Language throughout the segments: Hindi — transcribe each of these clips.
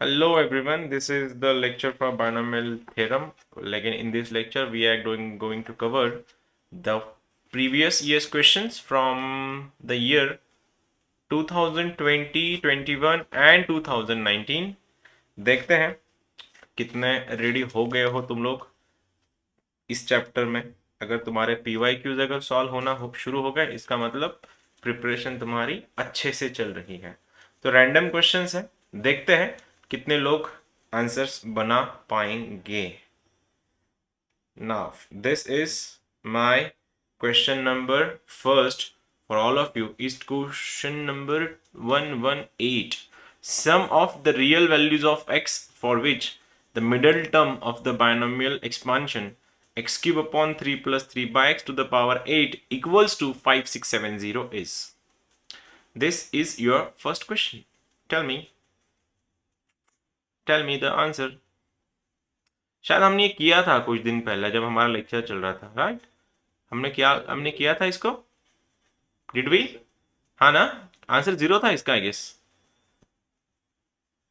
Hello everyone, this is the lecture for binomial theorem. Like in this lecture, we are going to cover the previous year's questions from the year 2020, 21 and 2019. देखते हैं कितने रेडी हो गए हो तुम लोग इस चैप्टर में। अगर तुम्हारे PYQs अगर सॉल्व होना शुरू हो गए, इसका मतलब प्रिपरेशन तुम्हारी अच्छे से चल रही है। तो रैंडम क्वेश्चंस है, देखते हैं कितने लोग आंसर्स बना पाएंगे। Now this is my question number first for all of you is question number 118. Sum of the real values of x for which the middle term of the binomial expansion x cube upon 3 plus 3 by x to the power 8 equals to 5670 is. This is your first question. Tell me the answer. शायद हमने ये किया था कुछ दिन पहले जब हमारा लेक्चर चल रहा था, राइट? हमने किया था इसको, डिड वी? हाँ ना, आंसर 0 था इसका, आई गेस।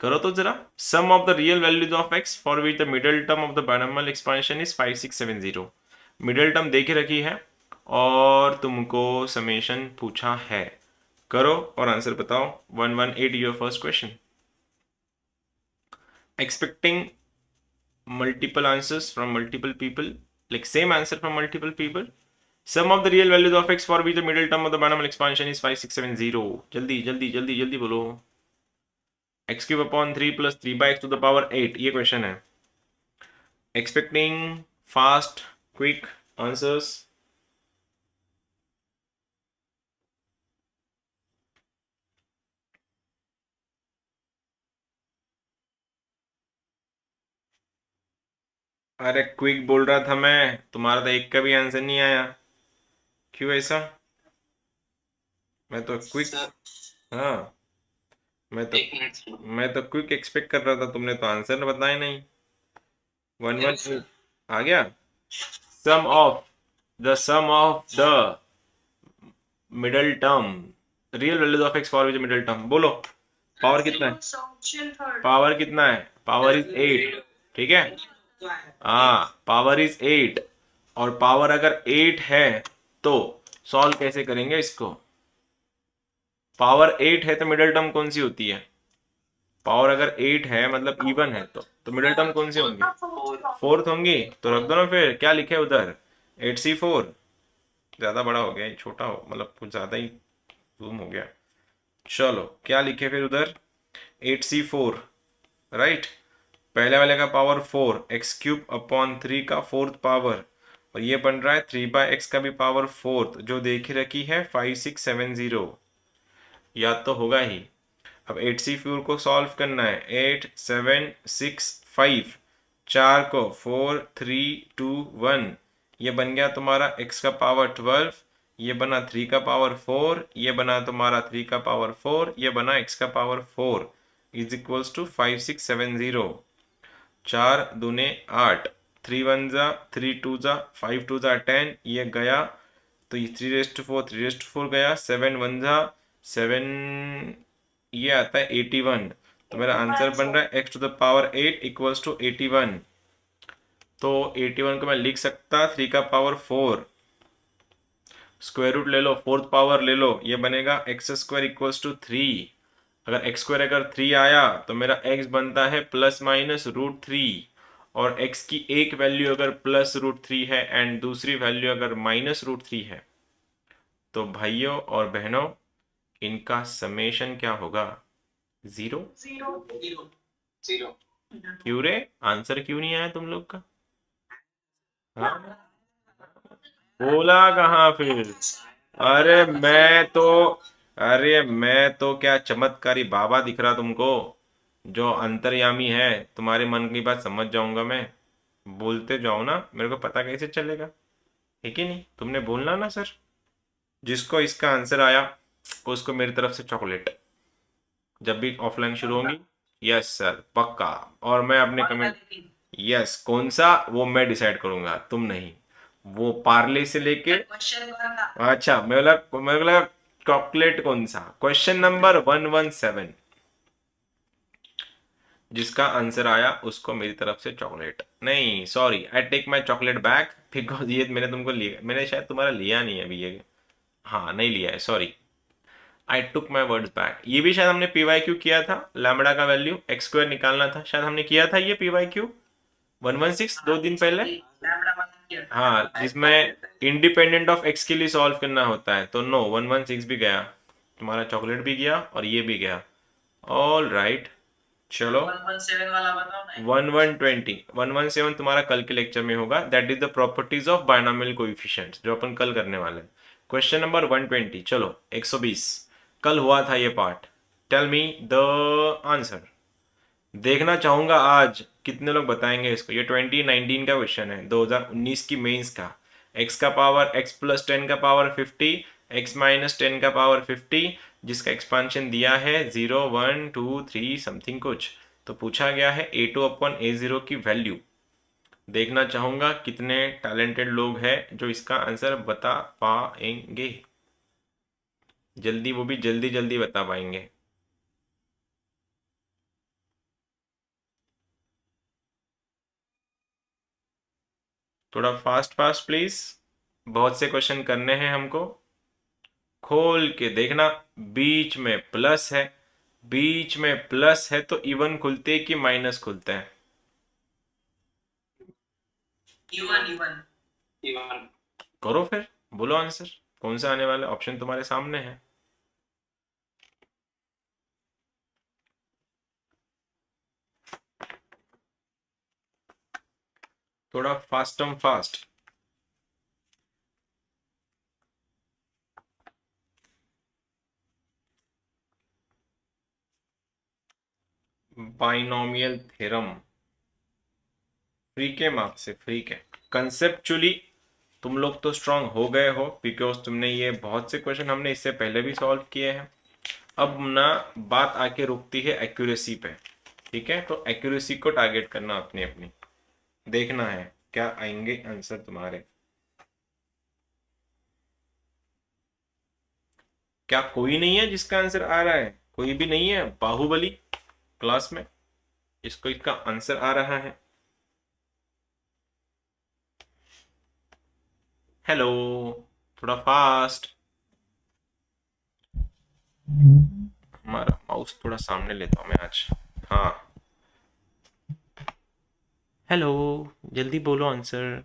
करो तो जरा। Sum of the real values of x for which the middle term of the binomial expansion is 5670। Middle term देखे रखी है और तुमको समेशन पूछा है। करो और आंसर बताओ। 118 your first question. Expecting multiple answers from multiple people, like same answer from multiple people. Sum of the real values of x for which the middle term of the binomial expansion is 5670. जल्दी जल्दी जल्दी जल्दी बोलो। x cube upon 3 plus 3 by x to the power 8, ये क्वेश्चन है। Expecting fast quick answers. अरे क्विक बोल रहा था मैं, तुम्हारा तो एक का भी आंसर नहीं आया, क्यों ऐसा? मैं तो क्विक, हाँ, मैं तो क्विक एक्सपेक्ट कर रहा था, तुमने तो आंसर बताया नहीं। 118 आ गया। Sum of the middle term, real values of x for which middle term, बोलो। पावर कितना है? पावर कितना है? पावर इज 8, ठीक है। हाँ, पावर इज 8, और पावर अगर 8 है तो सॉल्व कैसे करेंगे इसको? पावर 8 है तो मिडल टर्म कौन सी होती है? पावर अगर 8 है मतलब इवन है, तो मिडल टर्म कौन सी होंगी? फोर्थ होंगी। तो रख दो ना फिर, क्या लिखे उधर? 8C4। ज्यादा बड़ा हो गया, छोटा हो मतलब कुछ ज्यादा ही जूम हो गया। चलो क्या लिखे फिर उधर? 8C4, right. पहले वाले का पावर 4, एक्स क्यूब अपॉन 3 का फोर्थ पावर, और ये बन रहा है 3/x का भी पावर फोर्थ, जो देखी रखी है 5670, याद तो होगा ही। अब 8C4 को सॉल्व करना है। 8 7 6 5, 4 को 4 3 2 1, ये बन गया तुम्हारा x का पावर 12, ये बना 3 का पावर 4, ये बना तुम्हारा 3 का पावर 4, ये बना x का पावर 4 इज इक्वल्स टू 5670। 4 दूने 8, 3 1 जा 3 2 जा 5 2 जा 10, ये गया तो ये 3 4 गया, 7 1 जा 7, ये आता है 81। तो मेरा आंसर बन रहा है x to the power 8 equals to 81। तो 81 को मैं लिख सकता 3 का पावर 4, स्क्वायर रूट ले लो, फोर्थ पावर ले लो, ये बनेगा x² इक्वल्स टू 3। अगर x² अगर 3 आया तो मेरा x बनता है ±√3, और x की एक वैल्यू अगर +√3 है एंड दूसरी वैल्यू अगर -√3 है, तो भाइयों और बहनों इनका समेशन क्या होगा? 0। क्यों रे, आंसर क्यों नहीं आया तुम लोग का? हाँ, बोला कहाँ फिर? अरे मैं तो क्या चमत्कारी बाबा दिख रहा तुमको, जो अंतर्यामी है, तुम्हारे मन की बात समझ जाऊंगा मैं। बोलते जाओ ना, मेरे को पता कैसे चलेगा, है कि नहीं? तुमने बोलना ना सर। जिसको इसका आंसर आया उसको मेरी तरफ से चॉकलेट, जब भी ऑफलाइन शुरू होंगी। यस सर, पक्का। और मैं अपने कमेंट, यस, कौन सा वो मैं डिसाइड करूंगा, तुम नहीं। वो पार्ले से लेके, अच्छा, मेरे को लगा चॉकलेट कौन सा। Question number 117। जिसका आंसर आया उसको मेरी तरफ से चॉकलेट। नहीं sorry, I take my chocolate back, because ये मैंने तुमको लिया, मैंने शायद तुम्हारा लिया नहीं है अभी ये। हाँ नहीं लिया है, sorry. I took my words back. ये भी शायद हमने पीवाई क्यू किया था, लैम्बडा का वैल्यू एक्स स्क्वायर निकालना था, शायद हमने किया था ये पीवाई क्यू 116 2 दिन पहले। हाँ, जिसमें इंडिपेंडेंट ऑफ एक्स के लिए सॉल्व करना होता है। तो नो, 116 भी गया, तुम्हारा चॉकलेट भी गया और ये भी गया। ऑल राइट, चलो 117 वाला बताओ ना। 117 तुम्हारा कल के लेक्चर में होगा। That is the properties of binomial coefficients, जो अपन कल करने वाले हैं। क्वेश्चन नंबर 120, चलो 120, कल हुआ था ये part. Tell me the answer. देखना चाहूंगा आज कितने लोग बताएंगे इसको। ये 2019 का क्वेश्चन है, 2019 की मेंस का। x का पावर x प्लस 10 का पावर 50, x माइनस 10 का पावर 50, जिसका एक्सपांशन दिया है 0 1 2 3 समथिंग कुछ। तो पूछा गया है a2 अपॉन a0 की वैल्यू। देखना चाहूंगा कितने टैलेंटेड लोग हैं जो इसका आंसर बता पाएंगे जल्दी, वो भी जल्दी जल्दी बता पाएंगे। थोड़ा फास्ट फास्ट प्लीज, बहुत से क्वेश्चन करने हैं हमको। खोल के देखना, बीच में प्लस है, बीच में प्लस है तो इवन खुलते हैं कि माइनस खुलते हैं? Even even even. करो फिर, बोलो आंसर कौन सा आने वाला। ऑप्शन तुम्हारे सामने है। थोड़ा फास्टम फास्ट। बाइनोमियल थ्योरम, फ्री के मार्क्स से, फ्री के। कंसेप्चुअली तुम लोग तो स्ट्रांग हो गए हो, बिकॉज तुमने ये बहुत से क्वेश्चन हमने इससे पहले भी सॉल्व किए हैं। अब ना बात आके रुकती है एक्यूरेसी पे, ठीक है? तो एक्यूरेसी को टारगेट करना अपनी अपनी, देखना है क्या आएंगे आंसर तुम्हारे। क्या कोई नहीं है जिसका आंसर आ रहा है? कोई भी नहीं है बाहुबली क्लास में इसको इसका आंसर आ रहा है? हेलो, थोड़ा फास्ट। हमारा माउस थोड़ा सामने लेता हूँ मैं आज। हाँ, हेलो, जल्दी बोलो आंसर।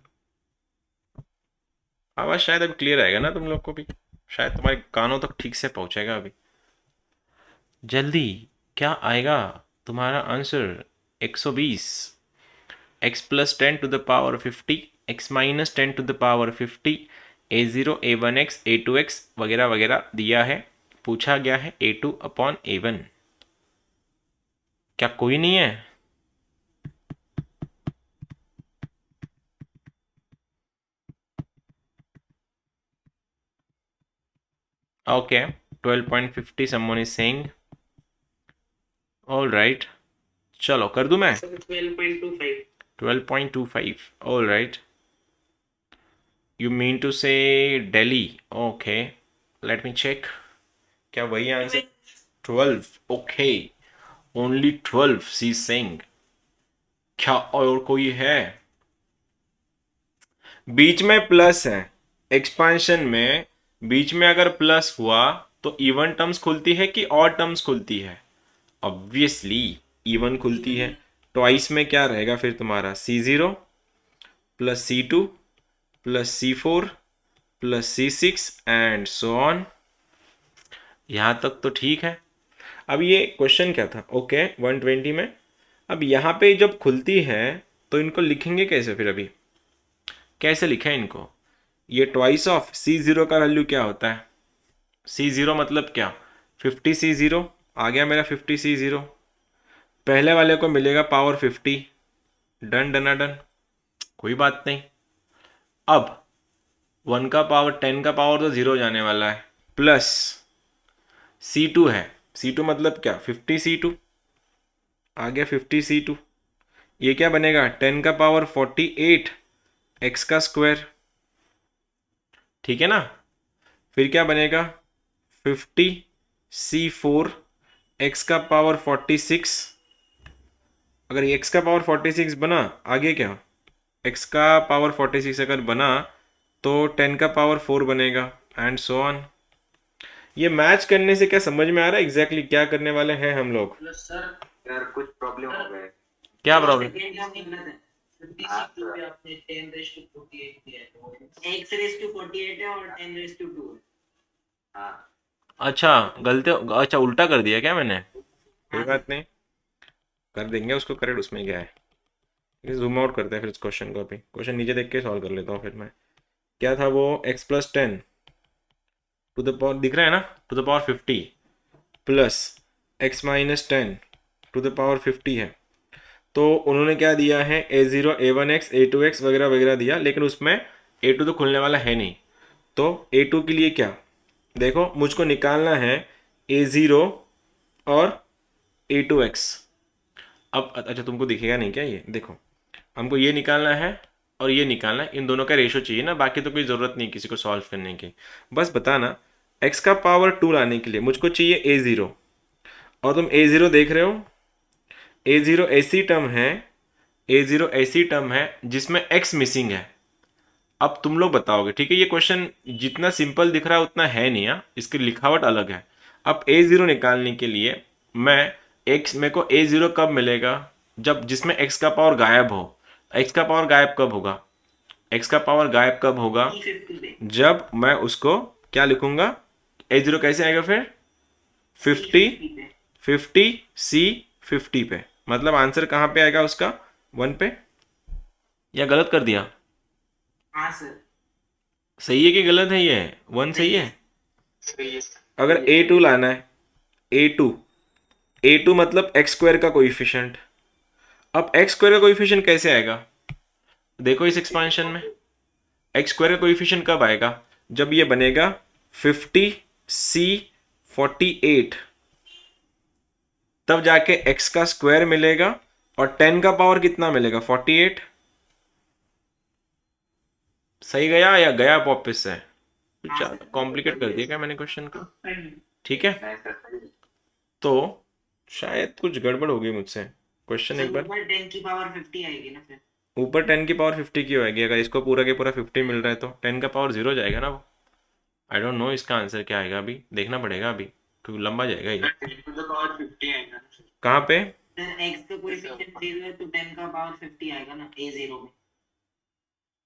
आवाज शायद अभी क्लियर आएगा ना तुम लोग को भी, शायद तुम्हारे कानों तक ठीक से पहुंचेगा अभी। जल्दी, क्या आएगा तुम्हारा answer? 120, x plus 10 to the power 50, x minus 10 to the power 50, a0 a1x a2x वगैरह वगैरह दिया है। पूछा गया है a2 अपॉन a1। क्या कोई नहीं है? Okay, 12.50 someone is saying. All right, चलो कर दूं मैं 12.25। 12.25, all right. You mean to say Delhi? Okay, let me check. क्या वही answer? 12, okay, only 12 see saying. क्या और कोई है? बीच में प्लस है, एक्सपांशन में बीच में अगर प्लस हुआ तो इवन टर्म्स खुलती है कि ऑड टर्म्स खुलती है? ऑब्वियसली इवन खुलती है। ट्वाइस में क्या रहेगा फिर तुम्हारा? C0 plus C2 plus C4 plus C6 and so on. यहाँ तक तो ठीक है। अब ये क्वेश्चन क्या था? ओके 120 में, अब यहाँ पे जब खुलती है तो इनको लिखेंगे कैसे फिर? अभी कैसे लिखें इनको? ये ट्वाइस ऑफ C0 का वैल्यू क्या होता है? C0 मतलब क्या? 50C0 आ गया मेरा, 50C0। पहले वाले को मिलेगा पावर 50, डन डना डन, कोई बात नहीं। अब 1 का पावर 10 का पावर तो 0 जाने वाला है, प्लस C2 है। C2 मतलब क्या? 50C2 आ गया, 50C2। ये क्या बनेगा? 10 का पावर 48 एक्स का स्क्वायर, ठीक है ना? फिर क्या बनेगा? 50C4 एक्स का पावर 46 अगर ये x का पावर 46 बना, आगे क्या, x का पावर 46 अगर बना तो 10 का पावर 4 बनेगा एंड सो ऑन। ये मैच करने से क्या समझ में आ रहा है एग्जैक्टली क्या करने वाले हैं हम लोग? सर यार कुछ प्रॉब्लम हो गया है। क्या प्रॉब्लम? आपने 10⁻48 दिया है तो x⁻48 है और 10⁻2 है। हाँ अच्छा गलती, अच्छा उल्टा कर दिया क्या मैंने? कोई बात नहीं, कर देंगे उसको करेक्ट, उसमें क्या है। जूम आउट करते हैं फिर इस क्वेश्चन को, अभी क्वेश्चन नीचे देख के सॉल्व कर लेता हूँ फिर मैं। क्या था वो, x+10 टू द पावर, दिख रहा है ना, to the power 50 plus x-10 to the power 50 है। तो उन्होंने क्या दिया है, a0 a1x a2x वगैरह वगैरह दिया, लेकिन उसमें a2 तो खुलने वाला है नहीं। तो a2 के लिए क्या, देखो मुझको निकालना है a0 और a2x। अब अच्छा तुमको दिखेगा नहीं क्या, ये देखो हमको ये निकालना है और ये निकालना है, इन दोनों का रेशो चाहिए ना, बाकी तो कोई ज़रूरत नहीं किसी को सॉल्व करने की। बस बताना x का पावर 2 लाने के लिए मुझको चाहिए a0, और तुम a0 देख रहे हो, a0 ऐसी टर्म है, a0 ऐसी टर्म है जिसमें x मिसिंग है। अब तुम लोग बताओगे, ठीक है ये क्वेश्चन जितना सिंपल दिख रहा है उतना है नहीं, हाँ इसकी लिखावट अलग है। अब a0 निकालने के लिए मैं x, मेरे को a0 कब मिलेगा, जब जिसमें x का पावर गायब हो। x का पावर गायब कब होगा, x का पावर गायब कब होगा, जब मैं उसको क्या लिखूंगा, a0 कैसे आएगा फिर 50 50 c 50 पे, मतलब आंसर कहाँ पे आएगा उसका 1 पे। या गलत कर दिया? हाँ सर सही है कि गलत है, ये 1 सही है। अगर a2 लाना है, a2 a2 मतलब x स्क्वायर का कोइफिशिएंट। अब x स्क्वायर का कोइफिशिएंट कैसे आएगा, देखो इस एक्सपांशन में x स्क्वायर का कोइफिशिएंट कब आएगा, जब ये बनेगा 50 c 48, तब जाके x का स्क्वायर मिलेगा और 10 का पावर कितना मिलेगा 48। सही गया या गया वापस से? कुछ कॉम्प्लिकेट कर दिया क्या मैंने क्वेश्चन को? ठीक है, तो शायद कुछ गड़बड़ हो गई मुझसे। क्वेश्चन एक बार, ऊपर 10 की पावर 50 आएगी ना फिर। ऊपर 10 की पावर 50 क्यों आएगी, अगर इसको पूरा के पूरा 50 मिल रहा है तो 10 का पावर 0 जाएगा ना वो। आई डोंट नो इसका आंसर क्या आएगा, अभी देखना पड़ेगा अभी, क्योंकि लंबा जाएगा ये। 10 to the power 50 आएगा ना फिर। कहाँ पे? सर x का कोएफिशिएंट 0 है तो 10 का पावर 50 आएगा ना a0 में।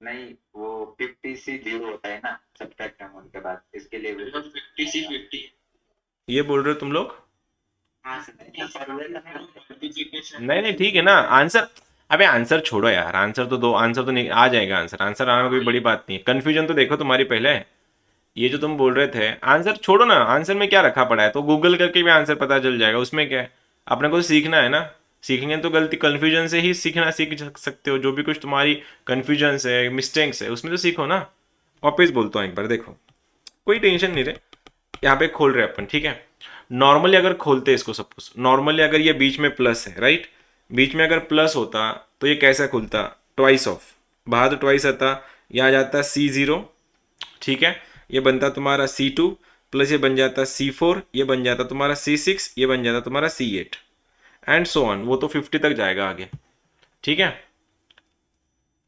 नहीं वो 50 से 0 होता है ना सब्ट्रैक्ट अमाउंट के बाद, इसके लिए 50 ये बोल रहे हो तुम लोग? हाँ सर नहीं नहीं ठीक है ना आंसर। अबे आंसर छोड़ो यार, आंसर तो दो, आंसर तो नहीं आ जाएगा, आंसर आंसर आना कोई बड़ी बात नहीं है। कन्फ्यूजन तो देखो तुम्हारी पहले, ये जो तुम बोल रहे थे आंसर छोड़ो ना, आंसर में क्या रखा पड़ा है, तो गूगल करके भी आंसर पता चल जाएगा, उसमें क्या है। अपने को तो सीखना है ना, सीखेंगे तो गलती कन्फ्यूजन से ही सीख सकते हो, जो भी कुछ तुम्हारी कन्फ्यूजन है मिस्टेक्स है उसमें तो सीखो ना। वापिस बोलता हूँ एक बार, देखो कोई टेंशन नहीं रहे, यहाँ पे खोल रहे अपन, ठीक है। नॉर्मली अगर खोलते इसको, सपोज नॉर्मली अगर ये बीच में प्लस है, राइट, बीच में अगर प्लस होता तो ये कैसा खुलता, ट्वाइस ऑफ, बाहर तो ट्वाइस आता, ये आ जाता C0, ठीक है, ये बनता तुम्हारा C2 प्लस ये बन जाता C4, ये बन जाता तुम्हारा C6, ये बन जाता तुम्हारा C8 एंड सो ऑन, वो तो 50 तक जाएगा आगे, ठीक है।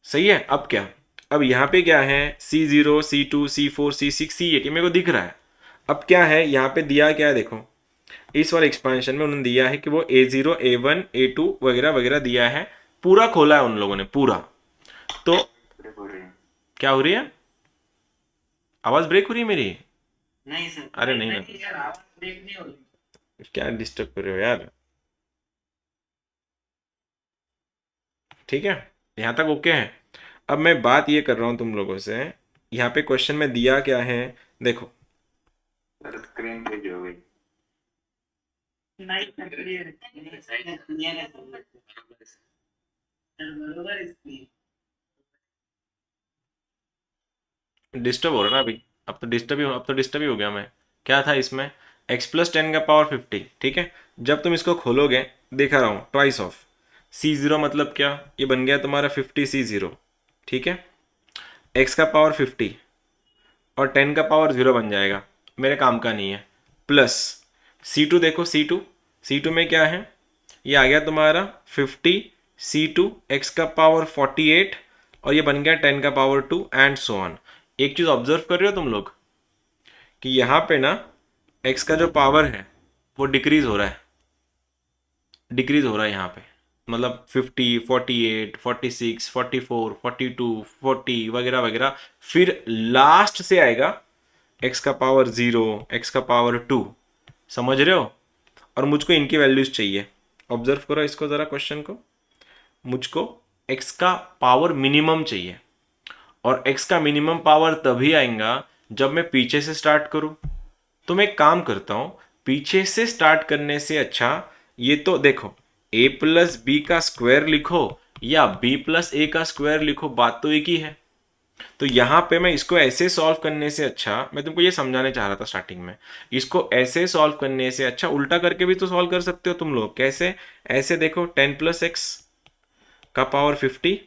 सही है, अब क्या, अब यहाँ पे क्या है C0 C2 C4 C6 C8, ये मेरे को दिख रहा है। अब क्या है यहाँ पे दिया, क्या है देखो, इस वाले एक्सपांशन में उन्होंने दिया है कि वो A0 A1 A2 वगैरह वगैरह दिया है, पूरा खोला है उन लोगों ने पूरा। तो क्या हो रही है, आवाज ब्रेक हो रही है मेरी? नहीं सर अरे नहीं ना, यार आवाज ब्रेक नहीं हो रही। क्या डिस्टर्ब कर रहे हो यार। ठीक है, यहाँ तक ओके है। अब मैं बात ये कर रहा हूँ तुम लोगों से, यहाँ पे क्वेश्चन में दिया क्या है, देखो स्क्रीन पे जो हुई नहीं क्लियर क्लियर है सर बरोबर स्क्रीन डिस्टर्ब हो रहा है ना अभी, अब तो डिस्टर्ब ही हो गया मैं। क्या था इसमें, x+10 का पावर 50, ठीक है। जब तुम इसको खोलोगे, दिखा रहा हूँ ट्वाइस ऑफ C0 मतलब क्या, ये बन गया तुम्हारा 50 C0, ठीक है, x का पावर 50 और 10 का पावर 0 बन जाएगा, मेरे काम का नहीं है, प्लस C2 देखो C2 में क्या है, ये आ गया तुम्हारा 50c2 x का पावर 48 और ये बन गया 10 का पावर 2 एंड सो ऑन। एक चीज ऑब्जर्व कर रहे हो तुम लोग कि यहाँ पे ना x का जो पावर है वो डिक्रीज हो रहा है, डिक्रीज हो रहा है यहाँ पे, मतलब 50, 48, 46, 44, 42, 40 वगैरह वगैरह, फिर लास्ट से आएगा x का पावर 0, x का पावर 2। समझ रहे हो? और मुझको इनकी वैल्यूज चाहिए। ऑब्जर्व करो इसको ज़रा, क्वेश्चन को। मुझको x का पावर मिनिमम चाहिए और x का मिनिमम पावर तभी आएगा जब मैं पीछे से स्टार्ट करूं। तो मैं एक काम करता हूं, पीछे से स्टार्ट करने से अच्छा ये तो देखो a प्लस बी का स्क्वायर लिखो या b प्लस ए का स्क्वायर लिखो, बात तो एक ही है। तो यहां पे मैं इसको ऐसे सॉल्व करने से अच्छा, मैं तुमको ये समझाने चाह रहा था स्टार्टिंग में, इसको ऐसे सॉल्व करने से अच्छा उल्टा करके भी तो सॉल्व कर सकते हो तुम लोग। कैसे? ऐसे देखो 10 प्लस एक्स का पावर 50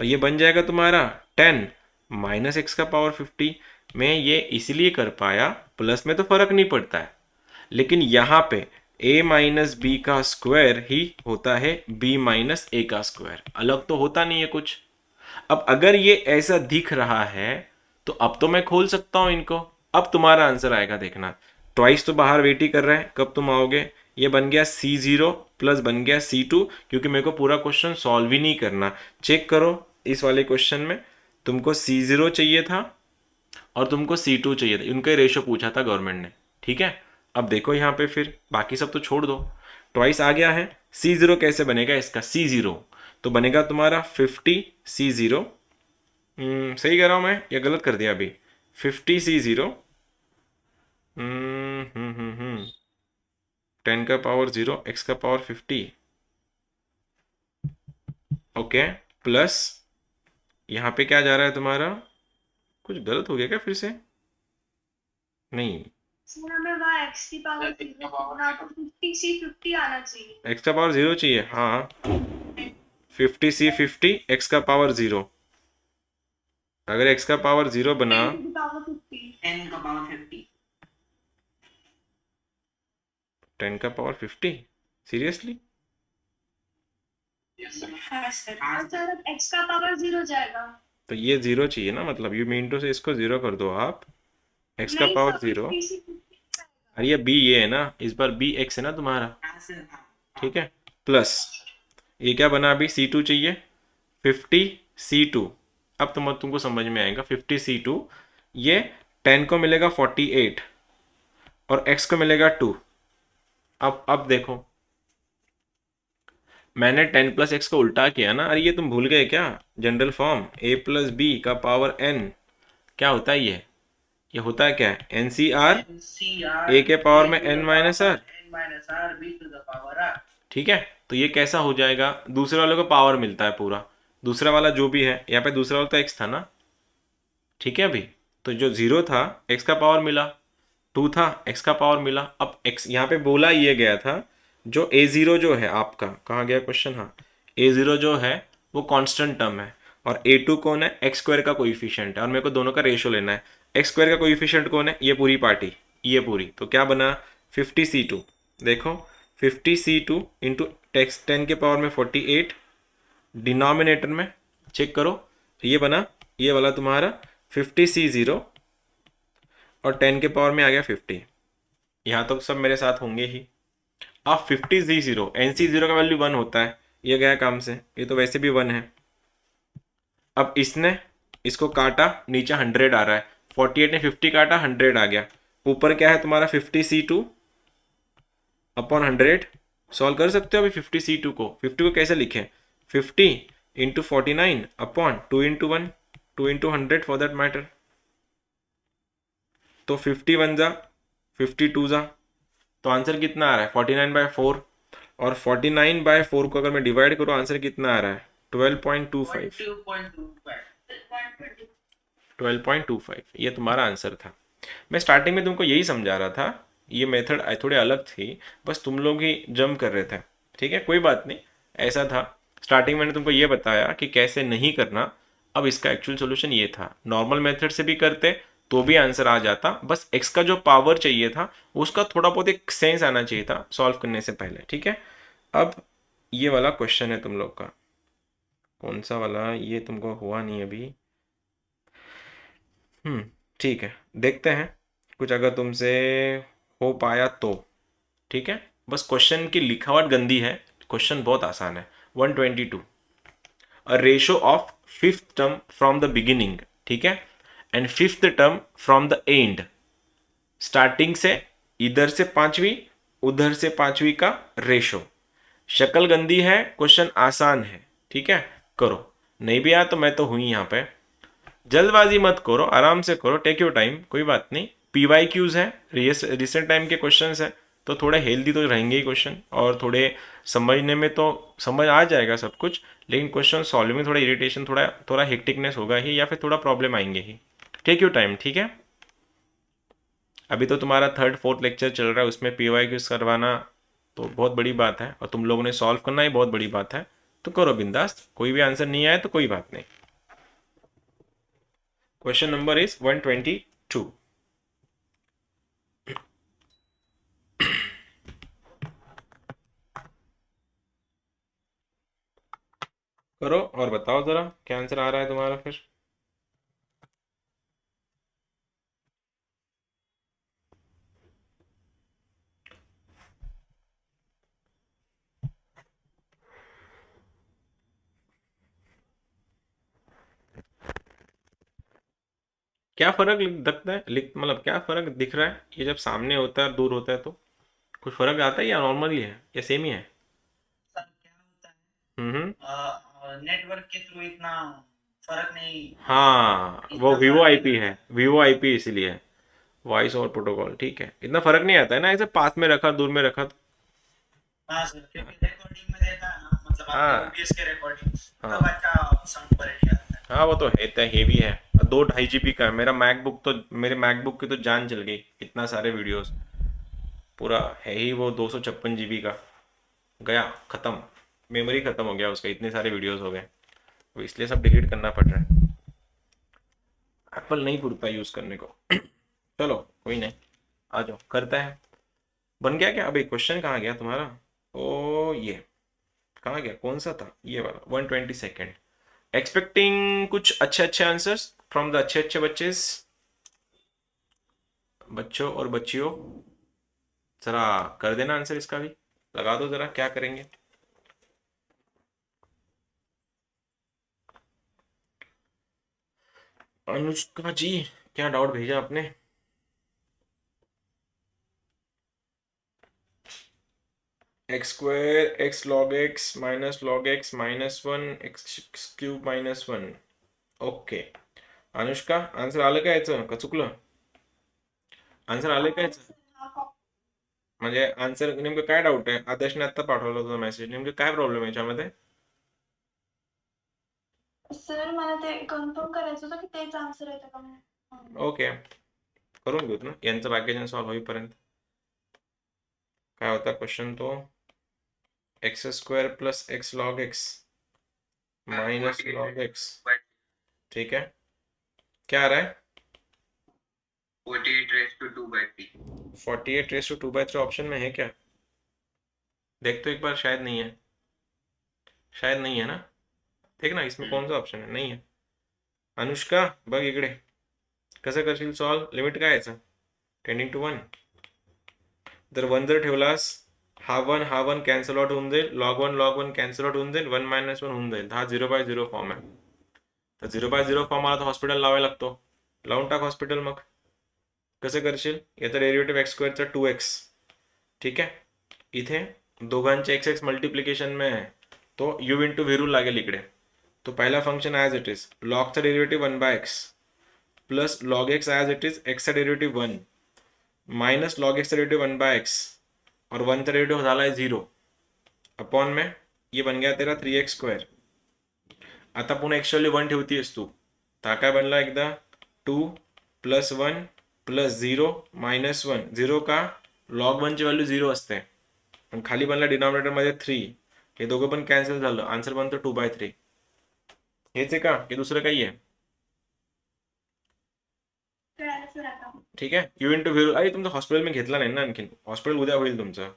और ये बन जाएगा तुम्हारा 10 माइनस एक्स का पावर 50। मैं ये इसलिए कर पाया, प्लस में तो फर्क नहीं पड़ता है, लेकिन यहाँ पे a माइनस बी का स्क्वायर ही होता है b माइनस ए का स्क्वायर, अलग तो होता नहीं है कुछ। अब अगर ये ऐसा दिख रहा है तो अब तो मैं खोल सकता हूं इनको। अब तुम्हारा आंसर आएगा, देखना। ट्वाइस तो बाहर वेट ही कर रहा है, कब तुम आओगे। ये बन गया C0 प्लस बन गया C2, क्योंकि मेरे को पूरा क्वेश्चन सॉल्व ही नहीं करना। चेक करो इस वाले क्वेश्चन में तुमको C0 चाहिए था और तुमको C2 चाहिए था, उनका रेशियो पूछा था गवर्नमेंट ने। ठीक है, अब देखो यहाँ पे, फिर बाकी सब तो छोड़ दो, ट्वाइस आ गया है। C0 कैसे बनेगा इसका? C0 तो बनेगा तुम्हारा 50C0। सही कह रहा हूँ मैं या गलत कर दिया अभी? 50C0 10 का पावर 0 x का पावर 50, ओके, प्लस यहाँ पे क्या जा रहा है तुम्हारा? कुछ गलत हो गया क्या फिर से? नहीं, हमें वहाँ x की पावर 50C50 आना चाहिए। x का पावर 0 चाहिए, हाँ। 50C50 x का पावर 0। अगर x का पावर 0 बना 10 का पावर 50 10 का पावर 50, सीरियसली? हाँ सर, अचानक x का पावर 0 जाएगा। तो ये 0 चाहिए ना, मतलब यू मीन टू से इसको 0 कर दो आप, x का पावर 0। अरे ये b ये है ना, इस बार b x है ना तुम्हारा, ठीक है, प्लस ये क्या बना अभी? C2 चाहिए, 50C2। अब तुमको समझ में आएगा। 50C2 ये 10 को मिलेगा 48 और x को मिलेगा 2। अब देखो मैंने 10 प्लस एक्स को उल्टा किया ना। अरे ये तुम भूल गए क्या general form? a plus b का पावर n क्या होता है? ये होता है क्या? NCR, a के पावर में n माइनस आर, ठीक है। तो ये कैसा हो जाएगा? दूसरे वाले को पावर मिलता है पूरा, दूसरा वाला जो भी है, यहाँ पे दूसरा वाला तो x था ना, ठीक है। अभी तो जो 0 था x का पावर मिला, 2 था x का पावर मिला। अब x यहाँ पे बोला ये गया था जो a0 जो है आपका, कहाँ गया क्वेश्चन? हाँ, a0 जो है वो कांस्टेंट टर्म है और a2 कौन है? एक्स स्क्वायर का कोइफिशिएंट है और मेरे को दोनों का रेशियो लेना है। एक्स स्क्वायर का कोइफिशिएंट कौन है? ये पूरी पार्टी, ये पूरी। तो क्या बना? 50C2। देखो 50C2 इंटू 10 के पावर में 48, डिनोमिनेटर में चेक करो, ये बना, ये वाला तुम्हारा 50C0 और 10 के पावर में आ गया 50। यहाँ तक तो सब मेरे साथ होंगे ही। अब 50C0, NC0 का वैल्यू 1 होता है, ये गया काम से, ये तो वैसे भी 1 है। अब इसने इसको काटा, नीचे 100 आ रहा है, 48 ने 50 काटा, 100 आ गया। ऊपर क्या है तुम्हारा? 50C2 upon 100। सॉल्व कर सकते हो अभी 50C2 को। 50 को कैसे लिखें? 50 into 49 upon 2 into 1, 2 into 100 for that matter. तो 51 जा 52 जा, तो आंसर कितना आ रहा है? 49/4। और 49/4 को अगर मैं डिवाइड करूँ, आंसर कितना आ रहा है? 12.25। 12.25 ये तुम्हारा आंसर था। मैं स्टार्टिंग में तुमको यही समझा रहा था, ये मेथड थोड़े अलग थी, बस तुम लोग ही जम कर रहे थे, ठीक है, कोई बात नहीं, ऐसा था। स्टार्टिंग मैंने तुमको ये बताया कि कैसे नहीं करना। अब इसका एक्चुअल सोल्यूशन ये था, नॉर्मल मेथड से भी करते तो भी आंसर आ जाता, बस एक्स का जो पावर चाहिए था उसका थोड़ा बहुत एक सेंस आना चाहिए था सॉल्व करने से पहले, ठीक है। अब ये वाला क्वेश्चन है तुम लोग का, कौन सा वाला, ये तुमको हुआ नहीं अभी। ठीक है, देखते हैं कुछ अगर तुमसे हो पाया तो। ठीक है, बस क्वेश्चन की लिखावट गंदी है, क्वेश्चन बहुत आसान है। 122, a ratio of fifth term from the beginning, ठीक है, and fifth term from the end, starting से इधर से पांचवी उधर से पांचवी का रेशो। शक्ल गंदी है, क्वेश्चन आसान है, ठीक है, करो। नहीं भी आया तो मैं तो हुई यहाँ पे, जल्दबाजी मत करो, आराम से करो, टेक योर टाइम, कोई बात नहीं। पीवाई क्यूज है, रिसेंट टाइम के क्वेश्चंस है, तो थोड़े हेल्दी तो रहेंगे ही क्वेश्चन, और थोड़े समझने में तो समझ आ जाएगा सब कुछ, लेकिन क्वेश्चन सॉल्व में थोड़ा इरिटेशन, थोड़ा थोड़ा हेक्टिकनेस होगा ही, या फिर थोड़ा प्रॉब्लम आएंगे ही। टेक योर टाइम, ठीक है। अभी तो तुम्हारा थर्ड फोर्थ लेक्चर चल रहा है, उसमें पीवाई क्यूज करवाना तो बहुत बड़ी बात है, और तुम लोगों ने सॉल्व करना ही बहुत बड़ी बात है, तो करो बिंदास। कोई भी आंसर नहीं आए तो कोई बात नहीं। Question number is 122। करो और बताओ जरा क्या आंसर आ रहा है तुम्हारा फिर। क्या फर्क दिखता है, मतलब क्या फर्क दिख रहा है, ये जब सामने होता है दूर होता है तो कुछ फर्क आता है, या नॉर्मल ही है, या सेम ही है? सर क्या होता हम्म। है, नेटवर्क के थ्रू इतना फर्क नहीं, हाँ, वो इतना वीवो फर्क नहीं आईपी पड़ता। है, वीवो आईपी इसीलिए, वॉइस और प्रोटोकॉल, ठीक है, इतना फर्क नहीं आता है ना, ऐसे पास में रखा दूर में रखा तो। हाँ सर, क्योंकि रिकॉर्डिंग में देखा है ना, मतलब आपने हाँ ओबीएस के रिकॉर्डिंग हाँ तब अच्छा साउंड क्वालिटी आता है। हाँ, वो तो है, इतना हेवी है। 2 2.5 GB का है मेरा मैकबुक, तो मेरे मैकबुक की तो जान चल गई, इतना सारे वीडियोस, पूरा है ही वो 256 GB का, गया खत्म, मेमोरी खत्म हो गया उसका, इतने सारे वीडियोस हो गए, तो इसलिए सब डिलीट करना पड़ रहा है। एप्पल नहीं पुरता यूज करने को। चलो कोई नहीं, आ जाओ करते हैं। बन गया क्या? अभी क्वेश्चन कहाँ गया तुम्हारा? ओ ये कहाँ गया, कौन सा था ये वाला? 122, एक्सपेक्टिंग कुछ अच्छे अच्छे आंसर्स फ्रॉम द अच्छे अच्छे बच्चों और बच्चियों। जरा कर देना आंसर इसका भी, लगा दो जरा, क्या करेंगे। अनुष्का जी, क्या डाउट भेजा आपने? X square x log x minus -1 x cube -1। Okay, Anushka answer आलं का याचं, का चुकलं? आन्सर आलं का याचं? म्हणजे आन्सर नेमकं काय डाऊट आहे? आदर्शने आत्ता पाठवला होता मेसेज, नेमकं काय प्रॉब्लेम आहे याच्यामध्ये? सर मला ते कन्फर्म करायचं होतं की तेच आन्सर येतं का म्हणून. ओके, करून घेऊत ना यांचं पॅकेज सॉल्व होईपर्यंत। काय होता क्वेश्चन तो? X square plus x log x minus log x, ठीक है, क्या आ रहा है? 48 raised to 2/3। 48 raised to 2/3 option में है क्या? देख तो एक बार, शायद नहीं है, शायद नहीं है ना, देख ना इसमें कौन सा ऑप्शन है, नहीं है। अनुष्का बघ इकडे, कसं करशील सॉल्व, लिमिट काय याचं, टेंडिंग टू 1, जर 1 जर ठेवलास, हा वन कॅन्सल आउट होऊन जाईल, लॉग वन कॅन्सल आउट होऊन जाईल, 1 - 1 होऊन जाईल, हा 0/0 फॉर्म आहे, तर 0/0 फॉर्म आला तर हॉस्पिटल लावायला लागतो, लावून टाक हॉस्पिटल मग। कसं करशील, याचा डेरिव्हेटिव्ह एक्स स्क्वेअरचा 2x, ठीक आहे, इथे दोघांचे एक्स एक्स मल्टिप्लिकेशन में आहे, तो यू इंटू व्ही रूल लागेल इकडे, तो पहिला फंक्शन ॲज इट इज, लॉगचा derivative 1/x plus log x as it is, एक्सचा डेरिव्हेटिव्ह 1 माइनस लॉग एक्स का डेरिवेटिव 1/x, और 1 का डेरिवेटिव झाला है 0 अपॉन में, ये बन गया तेरा 3x²। आता पुन्हा एक्चुअली 1 ठेवतीयस तू, तर काय बनला एकदा 2 + 1 + 0 - 1, 0 का लॉग 1 ची व्हॅल्यू 0 असते, पण खाली बनला डिनॉमिनेटर मध्ये 3, हे दोघं पण कॅन्सल झालं, आन्सर बनतो 2/3। हेच आहे का की दुसरं काही आहे? कळालं सर आता. ठीक आहे, यू इंटू व्ही रूल, अरे तुमचं हॉस्पिटल मी घेतला नाही ना आणखीन, हॉस्पिटल उद्या होईल तुमचं,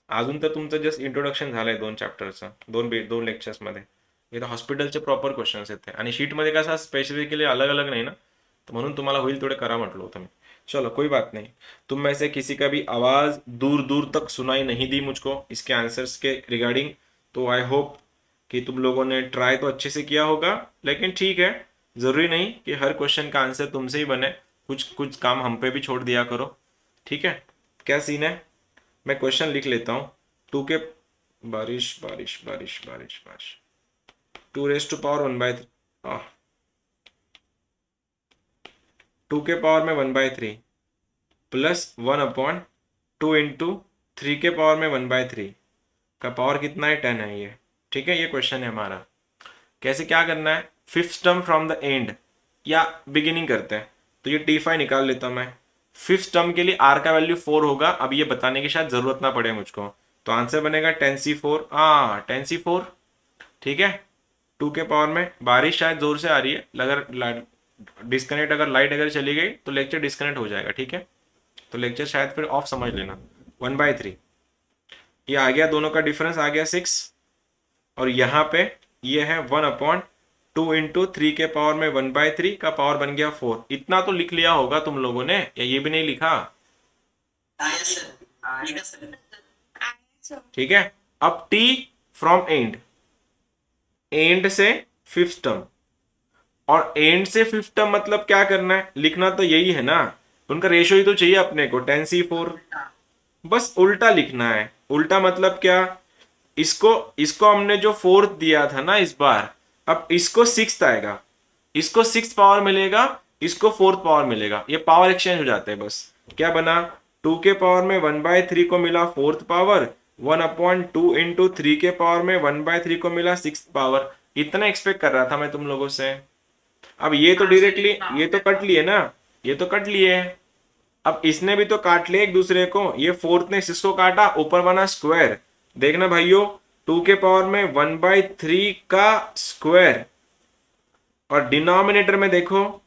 अजून तर तुमचं जस्ट इंट्रोडक्शन झालंय 2 चॅप्टरचं, 2 लेक्चर्समध्ये. हे तर हॉस्पिटलचे प्रॉपर क्वेश्चन्स आहेत ते. आणि शीटमध्ये कसा स्पेसिफिकली अलग अलग नाही ना, तर म्हणून तुम्हाला होईल तेवढे करा म्हटलं होतं मी. चलो कोई बात नहीं. तुम में से किसी का भी आवाज दूर दूर तक सुनाई नहीं दी मुझको इसके आंसर्स के रिगार्डिंग. तो आई होप कि तुम लोगों ने ट्राई तो अच्छे से किया होगा, लेकिन ठीक है, जरूरी नहीं कि हर क्वेश्चन का आंसर तुमसे ही बने. कुछ कुछ काम हम पे भी छोड़ दिया करो. ठीक है, क्या सीन है? मैं क्वेश्चन लिख लेता हूँ. 2 के बारिश बारिश बारिश बारिश बारिश 2 रेज टू पावर 1/3 2 के पावर में 1/3 प्लस 1/2 इंटू 3 के पावर में 1/3 का पावर कितना है? 10 है ये. ठीक है, ये क्वेश्चन है हमारा. कैसे क्या करना है? Fifth term from the end या बिगिनिंग करते हैं. तो ये T5 निकाल लेता हूं मैं. फिफ्थ टर्म के लिए R का वैल्यू 4 होगा. अब ये बताने की शायद जरूरत ना पड़े मुझको, तो आंसर बनेगा 10C4. 10C4. ठीक है, 2 के पावर में. बारिश शायद जोर से आ रही है, अगर लाइट अगर चली गई तो लेक्चर डिस्कनेक्ट हो जाएगा. ठीक है, तो लेक्चर शायद फिर ऑफ समझ लेना. 1/3 ये आ गया, दोनों का डिफरेंस आ गया 6. और यहाँ पे ये है 1/2 इंटू 3 के पावर में 1/3 का पावर बन गया 4. इतना तो लिख लिया होगा तुम लोगों ने, या ये भी नहीं लिखा? ठीक है, अब T फ्रॉम एंड से फिफ्थ टर्म. और एंड से फिफ्थ टर्म मतलब क्या करना है? लिखना तो यही है ना, उनका रेशियो ही तो चाहिए अपने को, 10C4. बस उल्टा लिखना है. उल्टा मतलब क्या? इसको हमने जो फोर्थ दिया था ना इस बार, अब इसको सिक्स्थ आएगा, इसको सिक्स पावर मिलेगा, इसको फोर्थ पावर मिलेगा. ये पावर एक्सचेंज हो जाते हैं बस. क्या बना? 2 के पावर में 1/3 को मिला फोर्थ पावर, 1/2 इंटू 3 के पावर में 1/3 को मिला सिक्स पावर. इतना एक्सपेक्ट कर रहा था मैं तुम लोगों से. अब ये तो डायरेक्टली ये तो कट लिए ना, ये तो कट लिए. अब इसने भी तो काट लिया एक दूसरे को. ये फोर्थ ने इसको काटा, ऊपर बना स्क्वायर. देखना भाइयों, 2 के पावर में 1/3 का स्क्वायर, और डिनोमिनेटर में देखो,